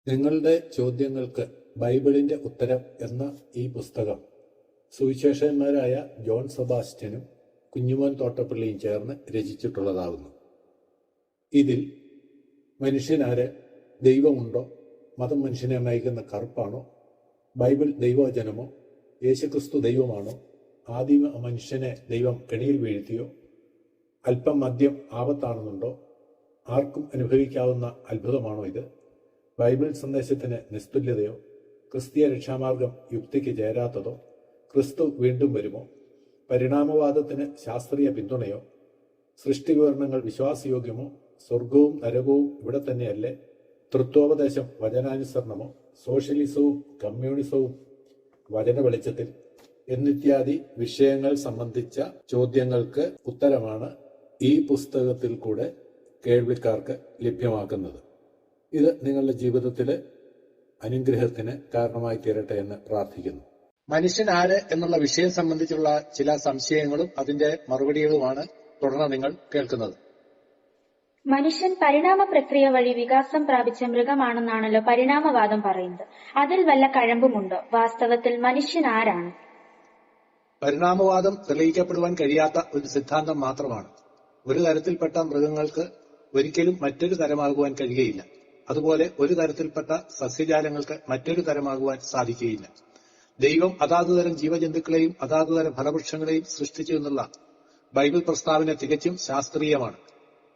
നിങ്ങളുടെ ചോദ്യങ്ങൾക്ക് ബൈബിളിന്റെ ഉത്തരം എന്ന ഈ പുസ്തകം സുവിശേഷകന്മാരായ ജോൺ സെബാസ്റ്റ്യനും കുഞ്ഞുമോൻ തോട്ടപ്പള്ളിയും ചേർന്ന് രചിച്ചിട്ടുള്ളതാകുന്നു. ഇതിൽ മനുഷ്യനാര്, ദൈവമുണ്ടോ, മതം മനുഷ്യനെ നയിക്കുന്ന കറുപ്പാണോ, ബൈബിൾ ദൈവവചനമോ, യേശുക്രിസ്തു ദൈവമാണോ, ആദിമ മനുഷ്യനെ ദൈവം കെണിയിൽ വീഴ്ത്തിയോ, അല്പം മദ്യം ആപത്താണെന്നുണ്ടോ, ആർക്കും അനുഭവിക്കാവുന്ന അത്ഭുതമാണോ ഇത്, ബൈബിൾ സന്ദേശത്തിന് നിസ്തുല്യതയോ, ക്രിസ്തീയ രക്ഷാമാർഗം യുക്തിക്ക് ചേരാത്തതോ, ക്രിസ്തു വീണ്ടും വരുമോ, പരിണാമവാദത്തിന് ശാസ്ത്രീയ പിന്തുണയോ, സൃഷ്ടിവിവരണങ്ങൾ വിശ്വാസയോഗ്യമോ, സ്വർഗവും നരകവും ഇവിടെ തന്നെയല്ലേ, തൃത്വോപദേശം വചനാനുസരണമോ, സോഷ്യലിസവും കമ്മ്യൂണിസവും വചന വെളിച്ചത്തിൽ എന്നിത്യാദി വിഷയങ്ങൾ സംബന്ധിച്ച ചോദ്യങ്ങൾക്ക് ഉത്തരമാണ് ഈ പുസ്തകത്തിൽ കൂടെ കേൾവിക്കാർക്ക് ലഭ്യമാക്കുന്നത്. ഇത് നിങ്ങളുടെ ജീവിതത്തിലെ അനുഗ്രഹത്തിന് കാരണമായി തീരട്ടെ എന്ന് പ്രാർത്ഥിക്കുന്നു. മനുഷ്യൻ ആര് എന്നുള്ള വിഷയം സംബന്ധിച്ചുള്ള ചില സംശയങ്ങളും അതിന്റെ മറുപടികളുമാണ് തുടർന്ന് നിങ്ങൾ കേൾക്കുന്നത്. മനുഷ്യൻ പരിണാമ പ്രക്രിയ വഴി വികാസം പ്രാപിച്ച മൃഗമാണെന്നാണല്ലോ പരിണാമവാദം പറയുന്നത്. അതിൽ വല്ല കഴമ്പുമുണ്ടോ? വാസ്തവത്തിൽ മനുഷ്യൻ ആരാണ്? പരിണാമവാദം തെളിയിക്കപ്പെടുവാൻ കഴിയാത്ത ഒരു സിദ്ധാന്തം മാത്രമാണ്. ഒരു തരത്തിൽപ്പെട്ട മൃഗങ്ങൾക്ക് ഒരിക്കലും മറ്റൊരു തരമാകുവാൻ കഴിയുകയില്ല. അതുപോലെ ഒരു തരത്തിൽപ്പെട്ട സസ്യജാലങ്ങൾക്ക് മറ്റൊരു തരമാകുവാൻ സാധിക്കുകയില്ല. ദൈവം അതാതുതരം ജീവജന്തുക്കളെയും അതാതുതരം ഫലവൃക്ഷങ്ങളെയും സൃഷ്ടിച്ചു എന്നുള്ള ബൈബിൾ പ്രസ്താവന തികച്ചും ശാസ്ത്രീയമാണ്.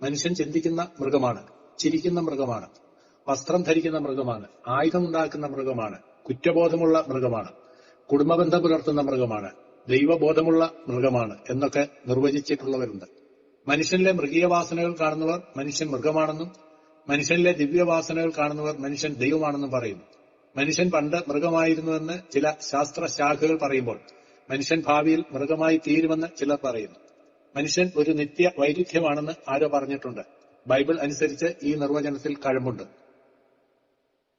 മനുഷ്യൻ ചിന്തിക്കുന്ന മൃഗമാണ്, ചിരിക്കുന്ന മൃഗമാണ്, വസ്ത്രം ധരിക്കുന്ന മൃഗമാണ്, ആയുധമുണ്ടാക്കുന്ന മൃഗമാണ്, കുറ്റബോധമുള്ള മൃഗമാണ്, കുടുംബബന്ധം പുലർത്തുന്ന മൃഗമാണ്, ദൈവബോധമുള്ള മൃഗമാണ് എന്നൊക്കെ നിർവചിച്ചിട്ടുള്ളവരുണ്ട്. മനുഷ്യനിലെ മൃഗീയ വാസനകൾ കാണുന്നവർ മനുഷ്യൻ മൃഗമാണെന്നും മനുഷ്യനിലെ ദിവ്യവാസനകൾ കാണുന്നവർ മനുഷ്യൻ ദൈവമാണെന്നും പറയുന്നു. മനുഷ്യൻ പണ്ട് മൃഗമായിരുന്നുവെന്ന് ചില ശാസ്ത്രശാഖകൾ പറയുമ്പോൾ മനുഷ്യൻ ഭാവിയിൽ മൃഗമായി തീരുമെന്ന് ചിലർ പറയുന്നു. മനുഷ്യൻ ഒരു നിത്യ വൈരുദ്ധ്യമാണെന്ന് ആരോ പറഞ്ഞിട്ടുണ്ട്. ബൈബിൾ അനുസരിച്ച് ഈ നിർവചനത്തിൽ കഴമ്പുണ്ട്.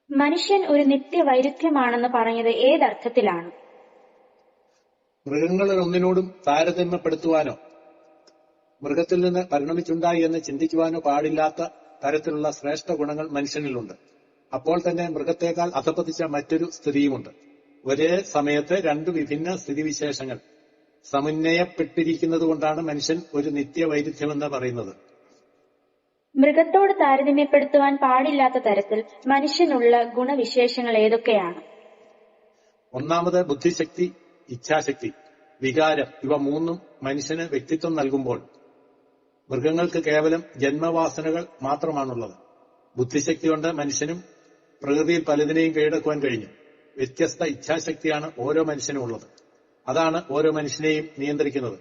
മനുഷ്യൻ ഒരു നിത്യ വൈരുദ്ധ്യമാണെന്ന് പറഞ്ഞത് ഏതർത്ഥത്തിലാണ്? മൃഗങ്ങളിൽ ഒന്നിനോടും താരതമ്യപ്പെടുത്തുവാനോ മൃഗത്തിൽ നിന്ന് പരിണമിച്ചുണ്ടായി എന്ന് ചിന്തിക്കുവാനോ പാടില്ലാത്ത തരത്തിലുള്ള ശ്രേഷ്ഠ ഗുണങ്ങൾ മനുഷ്യനിലുണ്ട്. അപ്പോൾ തന്നെ മൃഗത്തേക്കാൾ അധപ്പതിച്ച മറ്റൊരു സ്ഥിതിയുമുണ്ട്. ഒരേ സമയത്ത് രണ്ട് വിഭിന്ന സ്ഥിതിവിശേഷങ്ങൾ സമന്വയപ്പെട്ടിരിക്കുന്നതുകൊണ്ടാണ് മനുഷ്യൻ ഒരു നിത്യവൈരുദ്ധ്യമെന്ന് പറയുന്നത്. മൃഗത്തോട് താരതമ്യപ്പെടുത്തുവാൻ പാടില്ലാത്ത തരത്തിൽ മനുഷ്യനുള്ള ഗുണവിശേഷങ്ങൾ ഏതൊക്കെയാണ്? ഒന്നാമത് ബുദ്ധിശക്തി, ഇച്ഛാശക്തി, വികാരം. ഇവ മൂന്നും മനുഷ്യന് വ്യക്തിത്വം നൽകുമ്പോൾ മൃഗങ്ങൾക്ക് കേവലം ജന്മവാസനകൾ മാത്രമാണുള്ളത്. ബുദ്ധിശക്തി കൊണ്ട് മനുഷ്യനും പ്രകൃതിയിൽ പലതിനെയും കീഴടക്കുവാൻ കഴിഞ്ഞു. വ്യത്യസ്ത ഇച്ഛാശക്തിയാണ് ഓരോ മനുഷ്യനും ഉള്ളത്. അതാണ് ഓരോ മനുഷ്യനെയും നിയന്ത്രിക്കുന്നത്.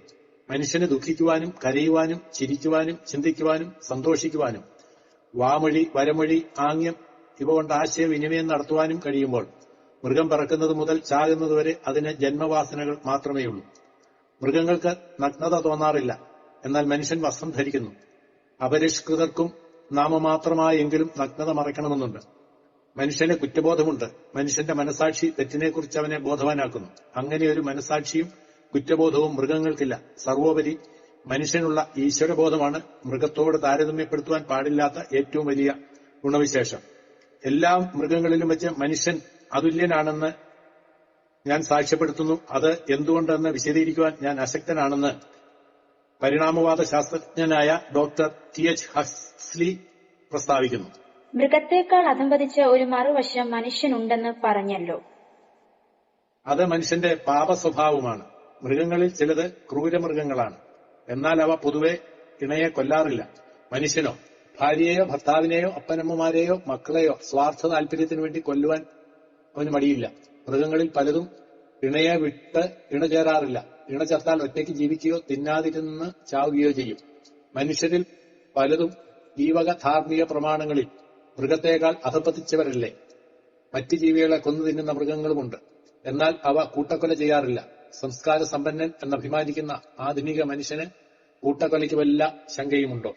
മനുഷ്യന് ദുഃഖിക്കുവാനും കരയുവാനും ചിരിക്കുവാനും ചിന്തിക്കുവാനും സന്തോഷിക്കുവാനും വാമൊഴി, വരമൊഴി, ആംഗ്യം ഇവ കൊണ്ട് ആശയവിനിമയം നടത്തുവാനും കഴിയുമ്പോൾ മൃഗം പിറക്കുന്നത് മുതൽ ചാകുന്നതുവരെ അതിന് ജന്മവാസനകൾ മാത്രമേയുള്ളൂ. മൃഗങ്ങൾക്ക് നഗ്നത തോന്നാറില്ല, എന്നാൽ മനുഷ്യൻ വസ്ത്രം ധരിക്കുന്നു. അപരിഷ്കൃതർക്കും നാമമാത്രമായെങ്കിലും നഗ്നത മറയ്ക്കണമെന്നുണ്ട്. മനുഷ്യന് കുറ്റബോധമുണ്ട്. മനുഷ്യന്റെ മനസാക്ഷി തെറ്റിനെക്കുറിച്ച് അവനെ ബോധവാനാക്കുന്നു. അങ്ങനെയൊരു മനസാക്ഷിയും കുറ്റബോധവും മൃഗങ്ങൾക്കില്ല. സർവോപരി മനുഷ്യനുള്ള ഈശ്വരബോധമാണ് മൃഗത്തോട് താരതമ്യപ്പെടുത്തുവാൻ പാടില്ലാത്ത ഏറ്റവും വലിയ ഗുണവിശേഷം. എല്ലാ മൃഗങ്ങളിലും വെച്ച് മനുഷ്യൻ അതുല്യനാണെന്ന് ഞാൻ സാക്ഷ്യപ്പെടുത്തുന്നു. അത് എന്തുകൊണ്ടെന്ന് വിശദീകരിക്കുവാൻ ഞാൻ അശക്തനാണെന്ന് പരിണാമവാദ ശാസ്ത്രജ്ഞനായ ഡോക്ടർ ടി.എച്ച്. ഹക്സ്ലി പ്രസ്താവിക്കുന്നു. മൃഗത്തേക്കാൾ അധംപതിച്ച ഒരു മറുവശം മനുഷ്യനുണ്ടെന്ന് പറഞ്ഞല്ലോ. അത് മനുഷ്യന്റെ പാപസ്വഭാവമാണ്. മൃഗങ്ങളിൽ ചിലത് ക്രൂരമൃഗങ്ങളാണ്. എന്നാൽ അവ പൊതുവെ ഇണയെ കൊല്ലാറില്ല. മനുഷ്യനോ ഭാര്യയെയോ ഭർത്താവിനെയോ അപ്പനമ്മമാരെയോ മക്കളെയോ സ്വാർത്ഥ താല്പര്യത്തിനു വേണ്ടി കൊല്ലുവാൻ അവന് മടിയില്ല. മൃഗങ്ങളിൽ പലതും ഇണയെ വിട്ട് ഇണ ചേരാറില്ല. ഇണ ചേർത്താൽ ഒറ്റയ്ക്ക് ജീവിക്കുകയോ തിന്നാതിരുന്ന് ചാവുകയോ ചെയ്യും. മനുഷ്യരിൽ പലതും ഈ വക ധാർമ്മിക പ്രമാണങ്ങളിൽ മൃഗത്തേക്കാൾ അധപ്പതിച്ചവരല്ലേ. മറ്റ് ജീവികളെ കൊന്നു തിന്നുന്ന മൃഗങ്ങളുമുണ്ട്. എന്നാൽ അവ കൂട്ടക്കൊല ചെയ്യാറില്ല. സംസ്കാര സമ്പന്നൻ എന്നഭിമാനിക്കുന്ന ആധുനിക മനുഷ്യന് കൂട്ടക്കൊലയ്ക്ക് വല്ല ശങ്കയുമുണ്ടോ?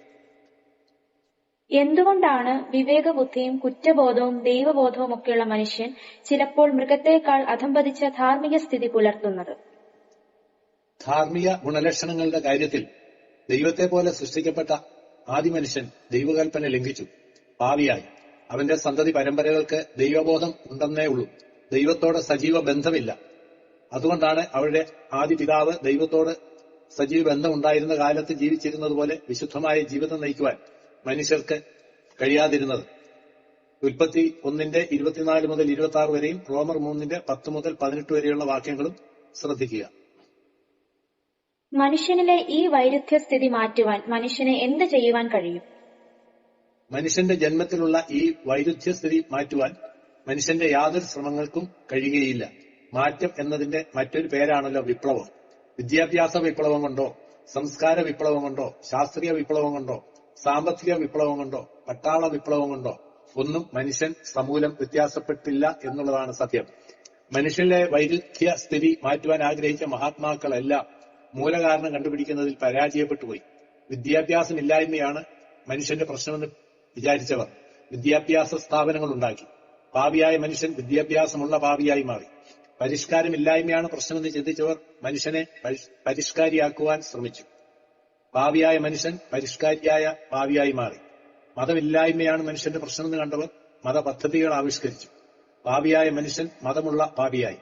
എന്തുകൊണ്ടാണ് വിവേകബുദ്ധിയും കുറ്റബോധവും ദൈവബോധവും ഒക്കെയുള്ള മനുഷ്യൻ ചിലപ്പോൾ മൃഗത്തേക്കാൾ അധംപതിച്ച ധാർമ്മിക സ്ഥിതി പുലർത്തുന്നത്? ധാർമ്മിക ഗുണലക്ഷണങ്ങളുടെ കാര്യത്തിൽ ദൈവത്തെ പോലെ സൃഷ്ടിക്കപ്പെട്ട ആദിമനുഷ്യൻ ദൈവകൽപ്പന ലംഘിച്ചു, പാപിയായി. അവന്റെ സന്തതി പരമ്പരകൾക്ക് ദൈവബോധം ഉണ്ടെന്നേ ഉള്ളൂ. ദൈവത്തോട് സജീവ ബന്ധമില്ല. അതുകൊണ്ടാണ് അവരുടെ ആദ്യ പിതാവ് ദൈവത്തോട് സജീവ ബന്ധം ഉണ്ടായിരുന്ന കാലത്ത് ജീവിച്ചിരുന്നത് പോലെ വിശുദ്ധമായ ജീവിതം നയിക്കുവാൻ മനുഷ്യർക്ക് കഴിയാതിരുന്നത്. ഉൽപ്പത്തി 1:24 മുതൽ 26 വരെയും റോമർ 3:10 മുതൽ 18 വരെയുള്ള വാക്യങ്ങളും ശ്രദ്ധിക്കുക. മനുഷ്യനിലെ ഈ വൈരുദ്ധ്യസ്ഥിതി മാറ്റുവാൻ മനുഷ്യന് എന്ത് ചെയ്യുവാൻ കഴിയും? മനുഷ്യന്റെ ജന്മത്തിലുള്ള ഈ വൈരുദ്ധ്യസ്ഥിതി മാറ്റുവാൻ മനുഷ്യന്റെ യാതൊരു ശ്രമങ്ങൾക്കും കഴിയുകയില്ല. മാറ്റം എന്നതിന്റെ മറ്റൊരു പേരാണല്ലോ വിപ്ലവം. വിദ്യാഭ്യാസ വിപ്ലവം കൊണ്ടോ, സംസ്കാര വിപ്ലവം കൊണ്ടോ, ശാസ്ത്രീയ വിപ്ലവം കൊണ്ടോ, സാമ്പത്തിക വിപ്ലവം കൊണ്ടോ, പട്ടാള വിപ്ലവം കൊണ്ടോ ഒന്നും മനുഷ്യൻ സമൂലം വ്യത്യാസപ്പെട്ടില്ല എന്നുള്ളതാണ് സത്യം. മനുഷ്യന്റെ വൈരുദ്ധ്യ സ്ഥിതി മാറ്റുവാൻ ആഗ്രഹിച്ച മഹാത്മാക്കളെല്ലാം മൂലകാരണം കണ്ടുപിടിക്കുന്നതിൽ പരാജയപ്പെട്ടുപോയി. വിദ്യാഭ്യാസമില്ലായ്മയാണ് മനുഷ്യന്റെ പ്രശ്നമെന്ന് വിചാരിച്ചവർ വിദ്യാഭ്യാസ സ്ഥാപനങ്ങൾ ഉണ്ടാക്കി. പാപിയായ മനുഷ്യൻ വിദ്യാഭ്യാസമുള്ള പാപിയായി മാറി. പരിഷ്കാരമില്ലായ്മയാണ് പ്രശ്നമെന്ന് ചിന്തിച്ചവർ മനുഷ്യനെ പരിഷ്കാരിയാക്കുവാൻ ശ്രമിച്ചു. പാപിയായ മനുഷ്യൻ പരിഷ്കാരിയായ പാപിയായി മാറി. മതമില്ലായ്മയാണ് മനുഷ്യന്റെ പ്രശ്നമെന്ന് കണ്ടവർ മതപദ്ധതികൾ ആവിഷ്കരിച്ചു. പാപിയായ മനുഷ്യൻ മതമുള്ള പാപിയായി.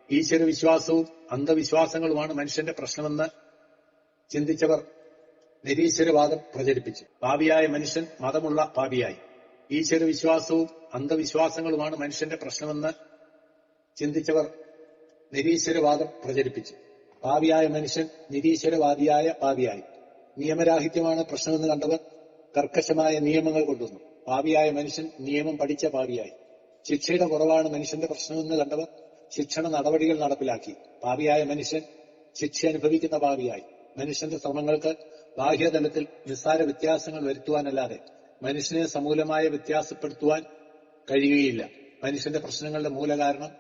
ഈശ്വരവിശ്വാസവും അന്ധവിശ്വാസങ്ങളുമാണ് മനുഷ്യന്റെ പ്രശ്നമെന്ന് ചിന്തിച്ചവർ നിരീശ്വരവാദം പ്രചരിപ്പിച്ചു. പാപിയായ മനുഷ്യൻ മതമുള്ള പാപിയായി. ഈശ്വരവിശ്വാസവും അന്ധവിശ്വാസങ്ങളുമാണ് മനുഷ്യന്റെ പ്രശ്നമെന്ന് ചിന്തിച്ചവർ നിരീശ്വരവാദം പ്രചരിപ്പിച്ചു. പാപിയായ മനുഷ്യൻ നിരീശ്വരവാദിയായ പാപിയായി. നിയമരാഹിത്യമാണ് പ്രശ്നമെന്ന് കണ്ടവർ കർക്കശമായ നിയമങ്ങൾ കൊണ്ടുവന്നു. പാപിയായ മനുഷ്യൻ നിയമം പഠിച്ച പാപിയായി. ശിക്ഷയുടെ കുറവാണ് മനുഷ്യന്റെ പ്രശ്നമെന്ന് കണ്ടവർ ശിക്ഷണ നടപടികൾ നടപ്പിലാക്കി. പാപിയായ മനുഷ്യൻ ശിക്ഷ അനുഭവിക്കുന്ന പാപിയായി. മനുഷ്യന്റെ ശ്രമങ്ങൾക്ക് ബാഹ്യതലത്തിൽ നിസ്സാര വ്യത്യാസങ്ങൾ വരുത്തുവാനല്ലാതെ മനുഷ്യനെ സമൂലമായ വ്യത്യാസപ്പെടുത്തുവാൻ കഴിയുകയില്ല. മനുഷ്യന്റെ പ്രശ്നങ്ങളുടെ മൂലകാരണം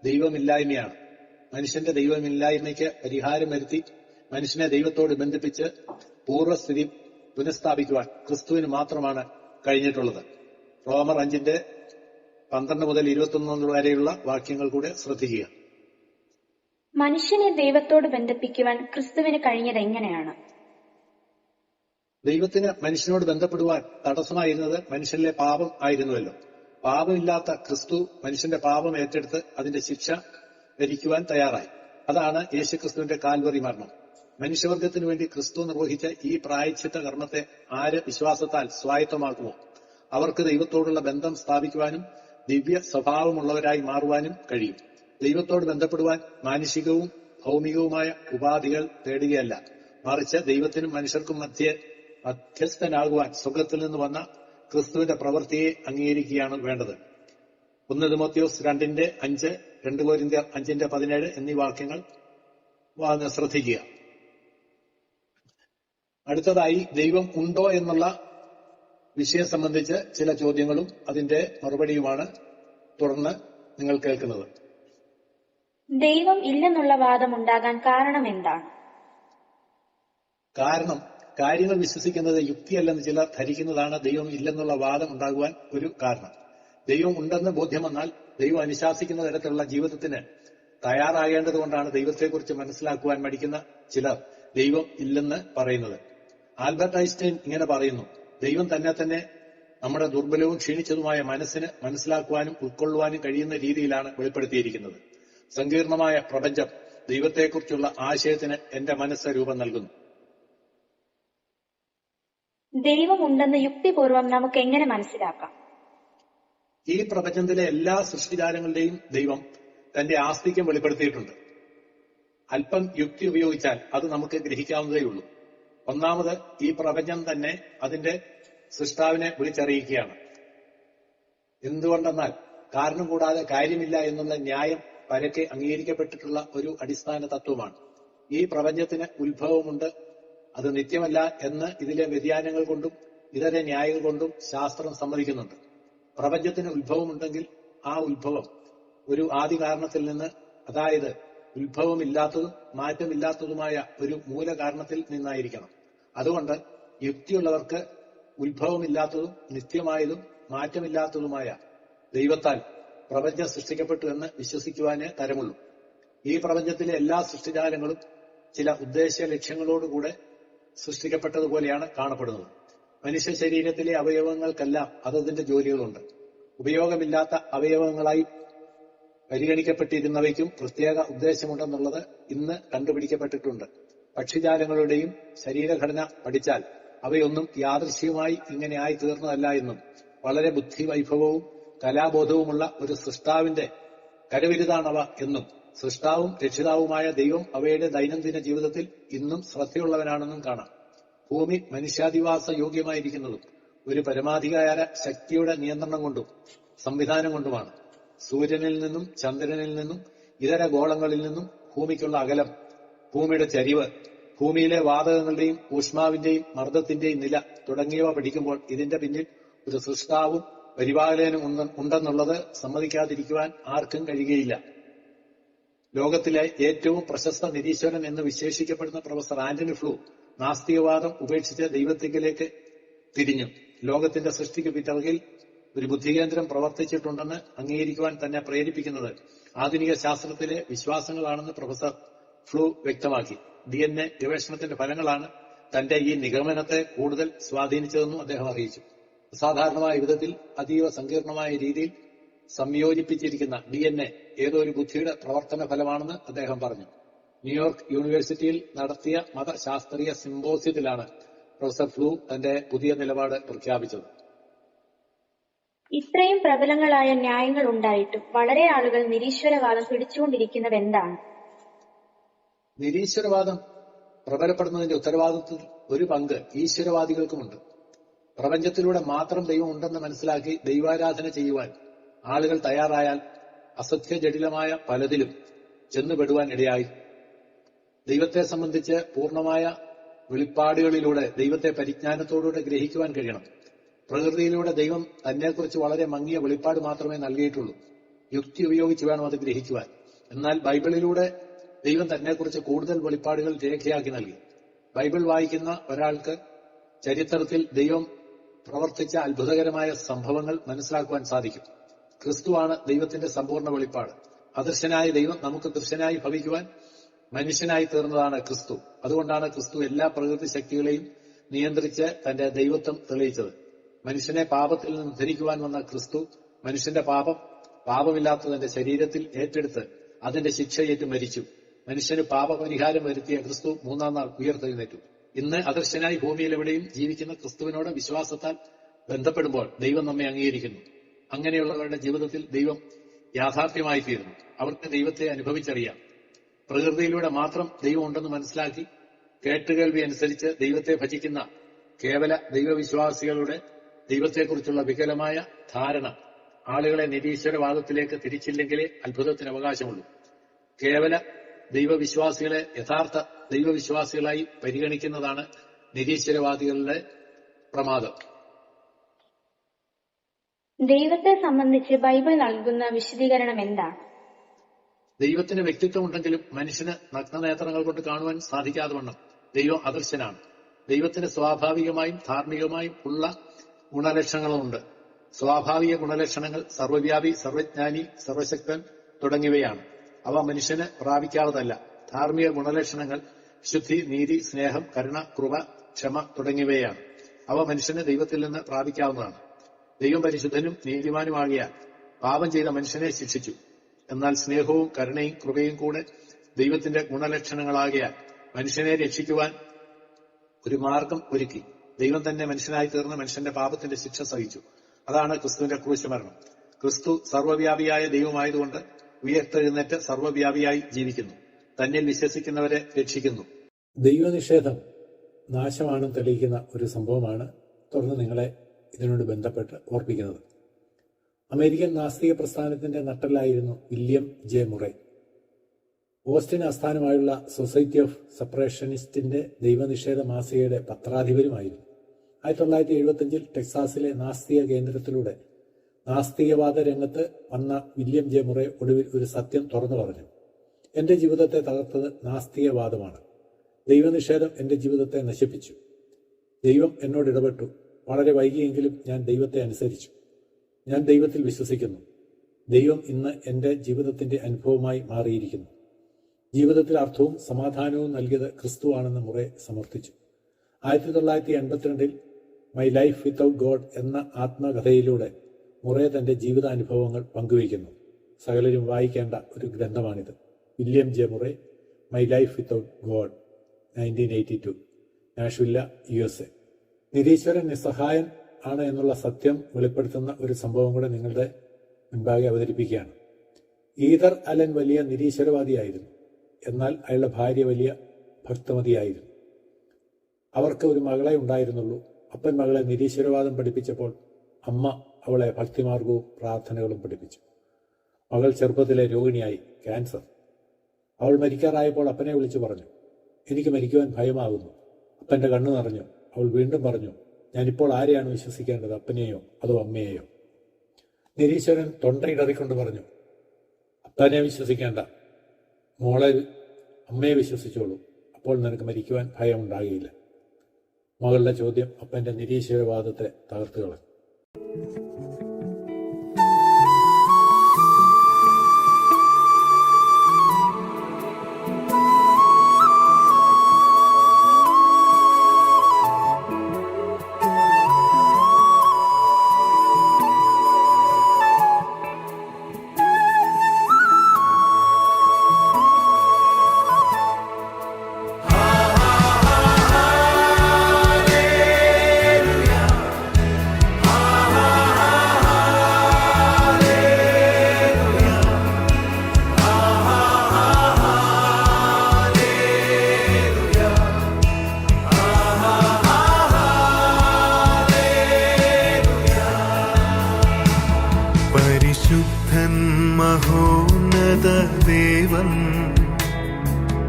ദൈവമില്ലായ്മയാണ്. മനുഷ്യന്റെ ദൈവമില്ലായ്മയ്ക്ക് പരിഹാരം വരുത്തി മനുഷ്യനെ ദൈവത്തോട് ബന്ധിപ്പിച്ച് പൂർവ്വസ്ഥിതി പുനഃസ്ഥാപിക്കുവാൻ ക്രിസ്തുവിന് മാത്രമാണ് കഴിഞ്ഞിട്ടുള്ളത്. റോമർ 5:12 മുതൽ 21 വരെയുള്ള വാക്യങ്ങൾ കൂടെ ശ്രദ്ധിക്കുക. മനുഷ്യനെ ദൈവത്തോട് ബന്ധിപ്പിക്കുവാൻ ക്രിസ്തുവിന് കഴിഞ്ഞത് എങ്ങനെയാണ്? ദൈവത്തിന് മനുഷ്യനോട് ബന്ധപ്പെടുവാൻ തടസ്സമായിരുന്നത് മനുഷ്യനിലെ പാപം ആയിരുന്നുവല്ലോ. പാപമില്ലാത്ത ക്രിസ്തു മനുഷ്യന്റെ പാപം ഏറ്റെടുത്ത് അതിന്റെ ശിക്ഷ ഭരിക്കുവാൻ തയ്യാറായി. അതാണ് യേശുക്രിസ്തുവിന്റെ കാൽവറി മരണം. മനുഷ്യവർഗത്തിനു വേണ്ടി ക്രിസ്തു നിർവഹിച്ച ഈ പ്രായശ്ചിത്ത കർമ്മത്തെ ആര് വിശ്വാസത്താൽ സ്വായത്തമാക്കുമോ അവർക്ക് ദൈവത്തോടുള്ള ബന്ധം സ്ഥാപിക്കുവാനും ദിവ്യ സ്വഭാവമുള്ളവരായി മാറുവാനും കഴിയും. ദൈവത്തോട് ബന്ധപ്പെടുവാൻ മാനുഷികവും ഭൗമികവുമായ ഉപാധികൾ തേടുകയല്ല, മറിച്ച് ദൈവത്തിനും മനുഷ്യർക്കും മധ്യസ്ഥനാകുവാൻ സ്വർഗ്ഗത്തിൽ നിന്ന് വന്ന ക്രിസ്തുവിന്റെ പ്രവൃത്തിയെ അംഗീകരിക്കുകയാണ് വേണ്ടത്. 1 തിമോത്തിയോസ് 2:5, 2 കൊരിന്ത്യർ 5:17 എന്നീ വാക്യങ്ങൾ ശ്രദ്ധിക്കുക. അടുത്തതായി ദൈവം ഉണ്ടോ എന്നുള്ള വിഷയം സംബന്ധിച്ച് ചില ചോദ്യങ്ങളും അതിന്റെ മറുപടിയുമാണ് തുടർന്ന് നിങ്ങൾ കേൾക്കുന്നത്. ദൈവം ഇല്ലെന്നുള്ള വാദം ഉണ്ടാകാൻ കാരണം എന്താണ്? കാരണം കാര്യങ്ങൾ വിശ്വസിക്കുന്നത് യുക്തിയല്ലെന്ന് ചിലർ ധരിക്കുന്നതാണ് ദൈവം ഇല്ലെന്നുള്ള വാദം ഉണ്ടാകുവാൻ ഒരു കാരണം. ദൈവം ഉണ്ടെന്ന് ബോധ്യം വന്നാൽ ദൈവം അനുശാസിക്കുന്ന തരത്തിലുള്ള ജീവിതത്തിന് തയ്യാറാകേണ്ടതുകൊണ്ടാണ് ദൈവത്തെക്കുറിച്ച് മനസ്സിലാക്കുവാൻ മടിക്കുന്ന ചിലർ ദൈവം ഇല്ലെന്ന് പറയുന്നത്. ആൽബർട്ട് ഐൻസ്റ്റൈൻ ഇങ്ങനെ പറയുന്നു: ദൈവം തന്നെ നമ്മുടെ ദുർബലവും ക്ഷീണിച്ചതുമായ മനസ്സിന് മനസ്സിലാക്കുവാനും ഉൾക്കൊള്ളുവാനും കഴിയുന്ന രീതിയിലാണ് വെളിപ്പെടുത്തിയിരിക്കുന്നത്. സങ്കീർണമായ പ്രപഞ്ചം ദൈവത്തെക്കുറിച്ചുള്ള ആശയത്തിന് എന്റെ മനസ്സ് രൂപം നൽകുന്നു. ദൈവമുണ്ടെന്ന് യുക്തിപൂർവം നമുക്ക് എങ്ങനെ മനസ്സിലാക്കാം? ഈ പ്രപഞ്ചത്തിലെ എല്ലാ സൃഷ്ടിജാലങ്ങളുടെയും ദൈവം തന്റെ ആസ്തിക്യം വെളിപ്പെടുത്തിയിട്ടുണ്ട്. അല്പം യുക്തി ഉപയോഗിച്ചാൽ അത് നമുക്ക് ഗ്രഹിക്കാവുന്നതേയുള്ളൂ. ഒന്നാമത്, ഈ പ്രപഞ്ചം തന്നെ അതിന്റെ സൃഷ്ടാവിനെ വിളിച്ചറിയിക്കുകയാണ്. എന്തുകൊണ്ടെന്നാൽ കാരണം കൂടാതെ കാര്യമില്ല എന്നുള്ള ന്യായം പരക്കെ അംഗീകരിക്കപ്പെട്ടിട്ടുള്ള ഒരു അടിസ്ഥാന തത്വമാണ്. ഈ പ്രപഞ്ചത്തിന് ഉത്ഭവമുണ്ട്, അത് നിത്യമല്ല എന്ന് ഇതിലെ വ്യതിയാനങ്ങൾ കൊണ്ടും ഇതര ന്യായങ്ങൾ കൊണ്ടും ശാസ്ത്രം സമ്മതിക്കുന്നുണ്ട്. പ്രപഞ്ചത്തിന് ഉത്ഭവമുണ്ടെങ്കിൽ ആ ഉത്ഭവം ഒരു ആദി കാരണത്തിൽ നിന്ന്, അതായത് ഉത്ഭവമില്ലാത്തതും മാറ്റമില്ലാത്തതുമായ ഒരു മൂലകാരണത്തിൽ നിന്നായിരിക്കണം. അതുകൊണ്ട് യുക്തിയുള്ളവർക്ക് ഉത്ഭവമില്ലാത്തതും നിത്യമായതും മാറ്റമില്ലാത്തതുമായ ദൈവത്താൽ പ്രപഞ്ചം സൃഷ്ടിക്കപ്പെട്ടു എന്ന് വിശ്വസിക്കുവാനേ തരമുള്ളൂ. ഈ പ്രപഞ്ചത്തിലെ എല്ലാ സൃഷ്ടിജാലങ്ങളും ചില ഉദ്ദേശ ലക്ഷ്യങ്ങളോടുകൂടെ സൃഷ്ടിക്കപ്പെട്ടതുപോലെയാണ് കാണപ്പെടുന്നത്. മനുഷ്യ ശരീരത്തിലെ അവയവങ്ങൾക്കെല്ലാം അതതിന്റെ ജോലികളുണ്ട്. ഉപയോഗമില്ലാത്ത അവയവങ്ങളായി പരിഗണിക്കപ്പെട്ടിരുന്നവയ്ക്കും പ്രത്യേക ഉദ്ദേശമുണ്ടെന്നുള്ളത് ഇന്ന് കണ്ടുപിടിക്കപ്പെട്ടിട്ടുണ്ട്. പക്ഷിജാലങ്ങളുടെയും ശരീരഘടന പഠിച്ചാൽ അവയൊന്നും യാദൃശ്ചികമായി ഇങ്ങനെ ആയി തീർന്നതല്ല എന്നും വളരെ ബുദ്ധിവൈഭവവും കലാബോധവുമുള്ള ഒരു സൃഷ്ടാവിന്റെ കരവിരുതാണവ എന്നും സൃഷ്ടാവും രക്ഷിതാവുമായ ദൈവം അവയുടെ ദൈനംദിന ജീവിതത്തിൽ ഇന്നും ശ്രദ്ധയുള്ളവനാണെന്നും കാണാം. ഭൂമി മനുഷ്യാധിവാസ യോഗ്യമായിരിക്കുന്നതും ഒരു പരമാധികാര ശക്തിയുടെ നിയന്ത്രണം കൊണ്ടും സംവിധാനം കൊണ്ടുമാണ്. സൂര്യനിൽ നിന്നും ചന്ദ്രനിൽ നിന്നും ഇതര ഗോളങ്ങളിൽ നിന്നും ഭൂമിക്കുള്ള അകലം, ഭൂമിയുടെ ചരിവ്, ഭൂമിയിലെ വാതകങ്ങളുടെയും ഊഷ്മാവിന്റെയും മർദ്ദത്തിന്റെയും നില തുടങ്ങിയവ പഠിക്കുമ്പോൾ ഇതിന്റെ പിന്നിൽ ഒരു സൃഷ്ടാവും പരിപാലകനും ഉണ്ടെന്നുള്ളത് സമ്മതിക്കാതിരിക്കുവാൻ ആർക്കും കഴിയുകയില്ല. ലോകത്തിലെ ഏറ്റവും പ്രശസ്ത നിരീശ്വരൻ എന്ന് വിശേഷിക്കപ്പെടുന്ന പ്രൊഫസർ ആന്റണി ഫ്ലൂ നാസ്തികവാദം ഉപേക്ഷിച്ച് ദൈവത്തിങ്കിലേക്ക് തിരിഞ്ഞു. ലോകത്തിന്റെ സൃഷ്ടിക്ക് പിറകിൽ ഒരു ബുദ്ധികേന്ദ്രം പ്രവർത്തിച്ചിട്ടുണ്ടെന്ന് അംഗീകരിക്കുവാൻ തന്നെ പ്രേരിപ്പിക്കുന്നത് ആധുനിക ശാസ്ത്രത്തിലെ വിശ്വാസങ്ങളാണെന്ന് പ്രൊഫസർ ഫ്ലൂ വ്യക്തമാക്കി. DNA ഗവേഷണത്തിന്റെ ഫലങ്ങളാണ് തന്റെ ഈ നിഗമനത്തെ കൂടുതൽ സ്വാധീനിച്ചതെന്നും അദ്ദേഹം അറിയിച്ചു. അസാധാരണമായ വിധത്തിൽ അതീവ സങ്കീർണമായ രീതിയിൽ സംയോജിപ്പിച്ചിരിക്കുന്ന DNA ഏതോ ഒരു ബുദ്ധിയുടെ പ്രവർത്തന ഫലമാണെന്ന് അദ്ദേഹം പറഞ്ഞു. ന്യൂയോർക്ക് യൂണിവേഴ്സിറ്റിയിൽ നടത്തിയ മതശാസ്ത്രീയ സിമ്പോസിയത്തിലാണ് പ്രൊഫസർ ഫ്ലൂ തന്റെ പുതിയ നിലപാട് പ്രഖ്യാപിച്ചത്. ഇത്രയും പ്രബലങ്ങളായ ന്യായങ്ങൾ ഉണ്ടായിട്ടും വളരെ ആളുകൾ നിരീശ്വരവാദം പിടിച്ചുകൊണ്ടിരിക്കുന്നത് എന്താണ്? നിരീശ്വരവാദം പ്രബലപ്പെടുന്നതിന്റെ ഉത്തരവാദിത്വത്തിൽ ഒരു പങ്ക് ഈശ്വരവാദികൾക്കുമുണ്ട്. പ്രപഞ്ചത്തിലൂടെ മാത്രം ദൈവം ഉണ്ടെന്ന് മനസ്സിലാക്കി ദൈവാരാധന ചെയ്യുവാൻ ആളുകൾ തയ്യാറായാൽ അസത്യജടിലമായ പലതിലും ചെന്നുപെടുവാൻ ഇടയായി. ദൈവത്തെ സംബന്ധിച്ച് പൂർണ്ണമായ വെളിപ്പാടുകളിലൂടെ ദൈവത്തെ പരിജ്ഞാനത്തോടുകൂടെ ഗ്രഹിക്കുവാൻ കഴിയണം. പ്രകൃതിയിലൂടെ ദൈവം തന്നെക്കുറിച്ച് വളരെ മങ്ങിയ വെളിപ്പാട് മാത്രമേ നൽകിയിട്ടുള്ളൂ. യുക്തി ഉപയോഗിച്ച് വേണം അത് ഗ്രഹിക്കുവാൻ. എന്നാൽ ബൈബിളിലൂടെ ദൈവം തന്നെക്കുറിച്ച് കൂടുതൽ വെളിപ്പാടുകൾ രേഖയാക്കി നൽകി. ബൈബിൾ വായിക്കുന്ന ഒരാൾക്ക് ചരിത്രത്തിൽ ദൈവം പ്രവർത്തിച്ച അത്ഭുതകരമായ സംഭവങ്ങൾ മനസ്സിലാക്കുവാൻ സാധിക്കും. ക്രിസ്തുവാണ് ദൈവത്തിന്റെ സമ്പൂർണ്ണ വെളിപ്പാട്. അദൃശ്യനായ ദൈവം നമുക്ക് ദൃശ്യനായി ഭവിക്കുവാൻ മനുഷ്യനായി തീർന്നതാണ് ക്രിസ്തു. അതുകൊണ്ടാണ് ക്രിസ്തു എല്ലാ പ്രകൃതി ശക്തികളെയും നിയന്ത്രിച്ച് തന്റെ ദൈവത്വം തെളിയിച്ചത്. മനുഷ്യനെ പാപത്തിൽ നിന്ന് ധരിക്കുവാൻ വന്ന ക്രിസ്തു മനുഷ്യന്റെ പാപമില്ലാത്ത തന്റെ ശരീരത്തിൽ ഏറ്റെടുത്ത് അതിന്റെ ശിക്ഷയേറ്റ് മരിച്ചു. മനുഷ്യന് പാപപരിഹാരം വരുത്തിയ ക്രിസ്തു മൂന്നാം നാൾ ഉയർത്തെഴുന്നേറ്റു. ഇന്ന് അദൃശ്യനായി ഭൂമിയിൽ എവിടെയും ജീവിക്കുന്ന ക്രിസ്തുവിനോട് വിശ്വാസത്താൽ ബന്ധപ്പെടുമ്പോൾ ദൈവം നമ്മെ അംഗീകരിക്കുന്നു. അങ്ങനെയുള്ളവരുടെ ജീവിതത്തിൽ ദൈവം യാഥാർത്ഥ്യമായി തീരുന്നു. അവർക്ക് ദൈവത്തെ അനുഭവിച്ചറിയാം. പ്രകൃതിയിലൂടെ മാത്രം ദൈവം ഉണ്ടെന്ന് മനസ്സിലാക്കി കേട്ടുകേൾവി അനുസരിച്ച് ദൈവത്തെ ഭജിക്കുന്ന കേവല ദൈവവിശ്വാസികളുടെ ദൈവത്തെക്കുറിച്ചുള്ള വികലമായ ധാരണ ആളുകളെ നിരീശ്വരവാദത്തിലേക്ക് തിരിച്ചില്ലെങ്കിലേ അത്ഭുതത്തിന് അവകാശമുള്ളൂ. കേവല ദൈവവിശ്വാസികളെ യഥാർത്ഥ ദൈവവിശ്വാസികളായി പരിഗണിക്കുന്നതാണ് നിരീശ്വരവാദികളുടെ പ്രമാദം. ദൈവത്തെ സംബന്ധിച്ച് ബൈബിൾ നൽകുന്ന വിശദീകരണം എന്താണ്? ദൈവത്തിന് വ്യക്തിത്വം ഉണ്ടെങ്കിലും മനുഷ്യന് നഗ്നനേത്രങ്ങൾ കൊണ്ട് കാണുവാൻ സാധിക്കാതെ വണ്ണം ദൈവം അദൃശ്യനാണ്. ദൈവത്തിന് സ്വാഭാവികമായും ധാർമ്മികമായും ഉള്ള ഗുണലക്ഷണങ്ങളുണ്ട്. സ്വാഭാവിക ഗുണലക്ഷണങ്ങൾ സർവ്വവ്യാപി, സർവജ്ഞാനി, സർവശക്തൻ തുടങ്ങിയവയാണ്. അവ മനുഷ്യന് പ്രാപിക്കാവുന്നതല്ല. ധാർമ്മിക ഗുണലക്ഷണങ്ങൾ ശുദ്ധി, നീതി, സ്നേഹം, കരുണ, കൃപ, ക്ഷമ തുടങ്ങിയവയാണ്. അവ മനുഷ്യന് ദൈവത്തിൽ നിന്ന് പ്രാപിക്കാവുന്നതാണ്. ദൈവം പരിശുദ്ധനും നീതിമാനുമാകിയാൽ പാപം ചെയ്ത മനുഷ്യനെ ശിക്ഷിച്ചു. എന്നാൽ സ്നേഹവും കരുണയും കൃപയും കൂടെ ദൈവത്തിന്റെ ഗുണലക്ഷണങ്ങളാകിയാൽ മനുഷ്യനെ രക്ഷിക്കുവാൻ ഒരു മാർഗം ഒരുക്കി. ദൈവം തന്നെ മനുഷ്യനായി തീർന്ന് മനുഷ്യന്റെ പാപത്തിന്റെ ശിക്ഷ സഹിച്ചു. അതാണ് ക്രിസ്തുവിന്റെ ക്രൂശുമരണം. ക്രിസ്തു സർവ്വവ്യാപിയായ ദൈവമായതുകൊണ്ട് ഉയർത്തെഴുന്നേറ്റ് സർവ്വവ്യാപിയായി ജീവിക്കുന്നു. തന്നിൽ വിശ്വസിക്കുന്നവരെ രക്ഷിക്കുന്നു. ദൈവനിഷേധം നാശമാണെന്ന് തെളിയിക്കുന്ന ഒരു സംഭവമാണ് തുടർന്ന് നിങ്ങളെ ഇതിനോട് ബന്ധപ്പെട്ട് ഓർപ്പിക്കുന്നത്. അമേരിക്കൻ നാസ്തിക പ്രസ്ഥാനത്തിന്റെ നട്ടെല്ലായിരുന്നു വില്യം ജെ മുറെ. ഓസ്റ്റിൻ ആസ്ഥാനമായുള്ള സൊസൈറ്റി ഓഫ് സെപ്പറേഷനിസ്റ്റിന്റെ ദൈവനിഷേധ മാസികയുടെ പത്രാധിപരുമായിരുന്നു. 1975 ടെക്സാസിലെ നാസ്തിക കേന്ദ്രത്തിലൂടെ നാസ്തികവാദ രംഗത്ത് വന്ന വില്യം ജെ മുറെ ഒടുവിൽ ഒരു സത്യം തുറന്നു പറഞ്ഞു. എന്റെ ജീവിതത്തെ തകർത്തത് നാസ്തികവാദമാണ്. ദൈവനിഷേധം എന്റെ ജീവിതത്തെ നശിപ്പിച്ചു. ദൈവം എന്നോട് ഇടപെട്ടു. വളരെ വൈകിയെങ്കിലും ഞാൻ ദൈവത്തെ അനുസരിച്ചു. ഞാൻ ദൈവത്തിൽ വിശ്വസിക്കുന്നു. ദൈവം ഇന്ന് എന്റെ ജീവിതത്തിന്റെ അനുഭവമായി മാറിയിരിക്കുന്നു. ജീവിതത്തിൽ അർത്ഥവും സമാധാനവും നൽകിയത് ക്രിസ്തുവാണെന്ന് മുറെ സമർത്ഥിച്ചു. 1982 മൈ ലൈഫ് വിത്തൌട്ട് ഗോഡ് എന്ന ആത്മകഥയിലൂടെ മുറേ തൻ്റെ ജീവിതാനുഭവങ്ങൾ പങ്കുവയ്ക്കുന്നു. സകലരും വായിക്കേണ്ട ഒരു ഗ്രന്ഥമാണിത്. William J Murray, my life without God, 1982, Nashville, USA. നിരീശ്വരൻ നിസ്സഹായൻ ആണ് എന്നുള്ള സത്യം വെളിപ്പെടുത്തുന്ന ഒരു സംഭവം കൂടെ നിങ്ങളുടെ മുൻപാകെ അവതരിപ്പിക്കുകയാണ്. ഈതർ അലൻ വലിയ നിരീശ്വരവാദിയായിരുന്നു. എന്നാൽ അയാളുടെ ഭാര്യ വലിയ ഭക്തമതിയായിരുന്നു. അവർക്ക് ഒരു മകളെ ഉണ്ടായിരുന്നുള്ളൂ. അപ്പൻ മകളെ നിരീശ്വരവാദം പഠിപ്പിച്ചപ്പോൾ അമ്മ അവളെ ഭക്തിമാർഗവും പ്രാർത്ഥനകളും പഠിപ്പിച്ചു. മകൾ ചെറുപ്പത്തിലെ രോഗിണിയായി, ക്യാൻസർ. അവൾ മരിക്കാറായപ്പോൾ അപ്പനെ വിളിച്ചു പറഞ്ഞു, എനിക്ക് മരിക്കുവാൻ ഭയമാകുന്നു. അപ്പൻ്റെ കണ്ണു നിറഞ്ഞു. അവൾ വീണ്ടും പറഞ്ഞു, ഞാനിപ്പോൾ ആരെയാണ് വിശ്വസിക്കേണ്ടത്, അപ്പനെയോ അതോ അമ്മയെയോ? നിരീശ്വരൻ തൊണ്ടയിടറിക്കൊണ്ട് പറഞ്ഞു, അപ്പനെ വിശ്വസിക്കേണ്ട, മോളെ അമ്മയെ വിശ്വസിച്ചോളൂ. അപ്പോൾ നിനക്ക് മരിക്കുവാൻ ഭയമുണ്ടാകുകയില്ല. മകളുടെ ചോദ്യം അപ്പൻ്റെ നിരീശ്വരവാദത്തെ തകർത്തു കളഞ്ഞു. പരിശുദ്ധൻ മഹോന്നത ദേവൻ,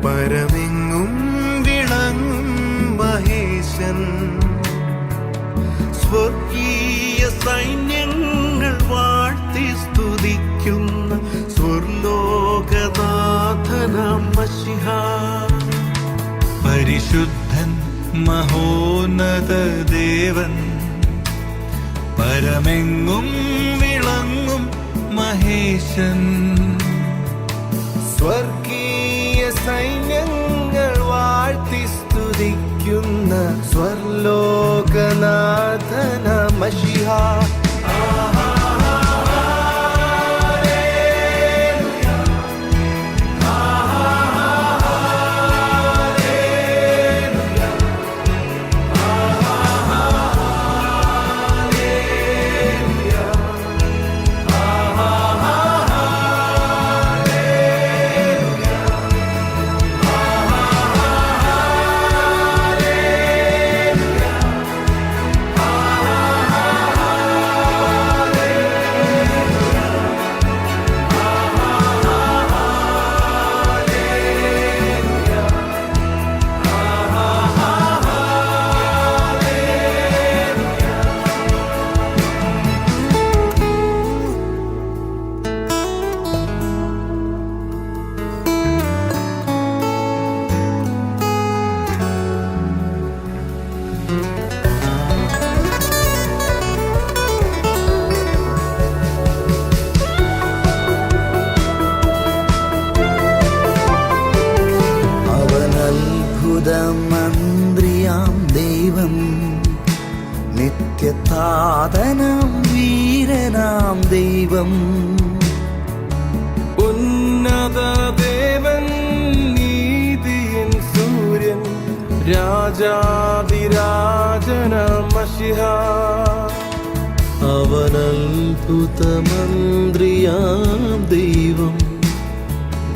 പരമെങ്ങും വിളങ്ങും മഹേശൻ, സ്വർഗീയ സൈന്യങ്ങൾ വാഴ്ത്തി സ്തുതിക്കുന്ന സ്വർലോകനാഥനാം മശിഹാ. പരിശുദ്ധൻ മഹോന്നത ദേവൻ, പരമെങ്ങും വിളങ്ങും മഹേശൻ, സ്വർഗീയ സൈന്യങ്ങൾ വാഴ്ത്തി സ്തുതിക്കുന്ന സ്വർലോകനാഥന മശിഹാ. മന്ത്രിയാം ദൈവം, നിത്യതാതനാം വീരനാം ദൈവം, ഉന്നത ദേവൻ, നീതിയിൻ സൂര്യൻ, രാജാതിരാജനാം മശിഹാ. അവനത്ഭുതമന്ത്രിയാം ദൈവം,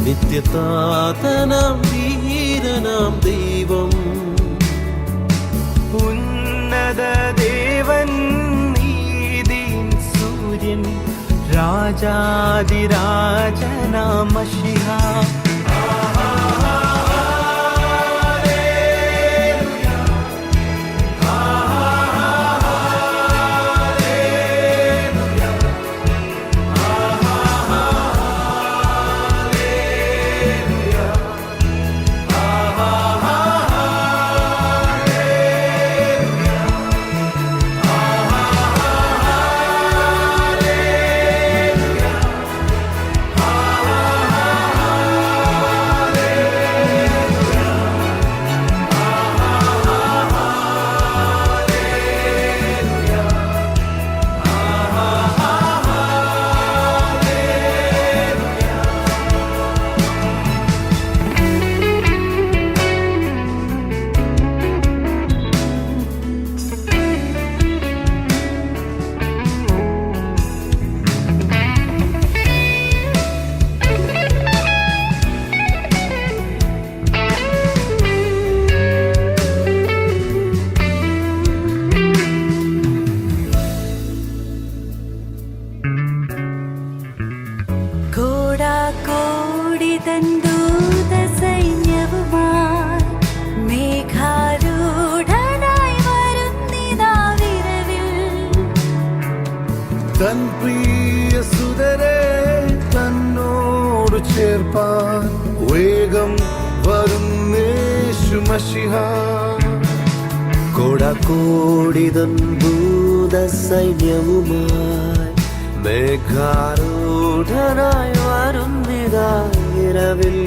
നിത്യതാതനാം വീരനാം ദൈവം, ഉന്നത ദേവൻ, നീതിയിൻ സൂര്യൻ, രാജാതിരാജനാം മശിഹാ. വേഗം വരുന്നേശു മഷിഹ കോടാകോടിതൻ ഭൂത സൈന്യവുമായി മേഘാരൂഢനായി വരുന്നിതാ ഇരവിൽ